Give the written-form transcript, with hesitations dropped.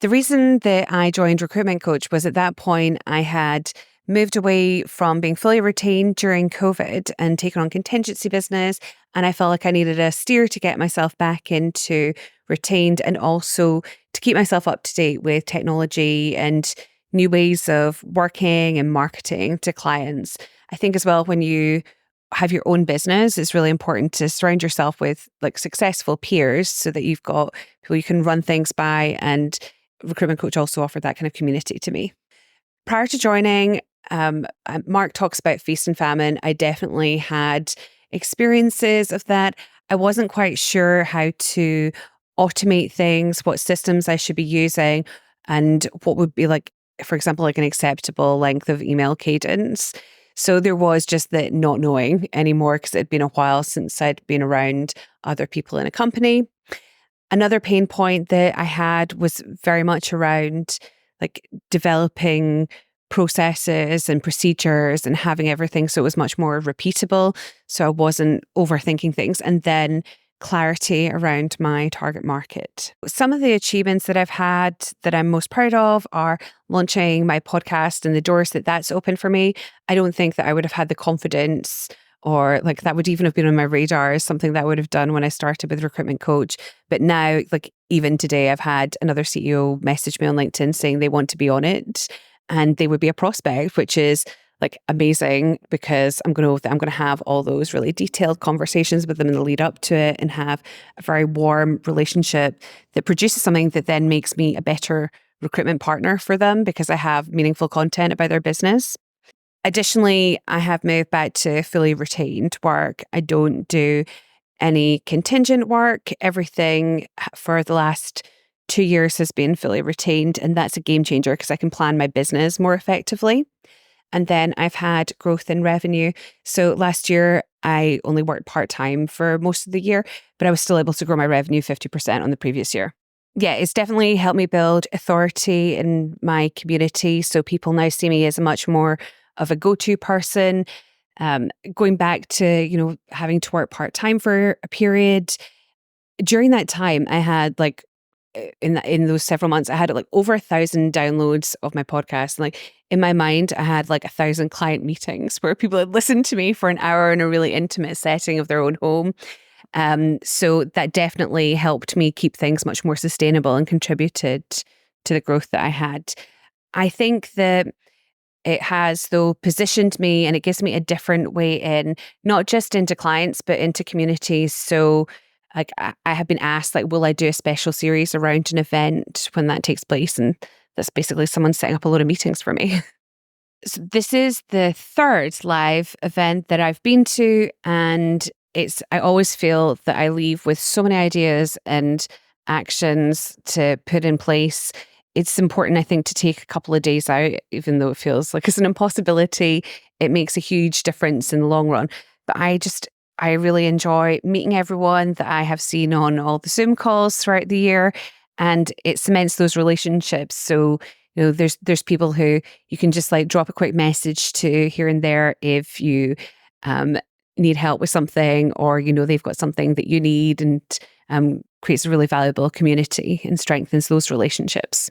The reason that I joined Recruitment Coach was at that point I had moved away from being fully retained during COVID and taken on contingency business. And I felt like I needed a steer to get myself back into retained and also to keep myself up to date with technology and new ways of working and marketing to clients. I think as well, when you have your own business, it's really important to surround yourself with like successful peers so that you've got people you can run things by. And Recruitment Coach also offered that kind of community to me. Prior to joining, Mark talks about feast and famine. I definitely had experiences of that. I wasn't quite sure how to automate things, what systems I should be using, and what would be like, for example, like an acceptable length of email cadence. So there was just that not knowing anymore because it had been a while since I'd been around other people in a company. Another pain point that I had was very much around like developing processes and procedures and having everything so it was much more repeatable. So I wasn't overthinking things. And then clarity around my target market. Some of the achievements that I've had that I'm most proud of are launching my podcast and the doors that that's opened for me. I don't think that I would have had the confidence or like that would even have been on my radar as something that I would have done when I started with Recruitment Coach. But now, like even today, I've had another CEO message me on LinkedIn saying they want to be on it and they would be a prospect, which is like amazing because I'm going to have all those really detailed conversations with them in the lead up to it and have a very warm relationship that produces something that then makes me a better recruitment partner for them because I have meaningful content about their business. Additionally, I have moved back to fully retained work. I don't do any contingent work. Everything for the last 2 years has been fully retained, and that's a game changer because I can plan my business more effectively. And then I've had growth in revenue. So last year, I only worked part-time for most of the year, but I was still able to grow my revenue 50% on the previous year. Yeah, it's definitely helped me build authority in my community. So people now see me as a much more of a go-to person. Going back to, having to work part-time for a period. During that time, I had like, in those several months, I had like over 1,000 downloads of my podcast. And like in my mind, I had like 1,000 client meetings where people had listened to me for an hour in a really intimate setting of their own home. So that definitely helped me keep things much more sustainable and contributed to the growth that I had. I think that it has, though, positioned me and it gives me a different way in, not just into clients, but into communities. So like I have been asked, like, will I do a special series around an event when that takes place? And that's basically someone setting up a load of meetings for me. So this is the third live event that I've been to. And I always feel that I leave with so many ideas and actions to put in place. It's important, I think, to take a couple of days out, even though it feels like it's an impossibility. It makes a huge difference in the long run. But I really enjoy meeting everyone that I have seen on all the Zoom calls throughout the year, and it cements those relationships. So, there's people who you can just like drop a quick message to here and there if you need help with something, or they've got something that you need, and creates a really valuable community and strengthens those relationships.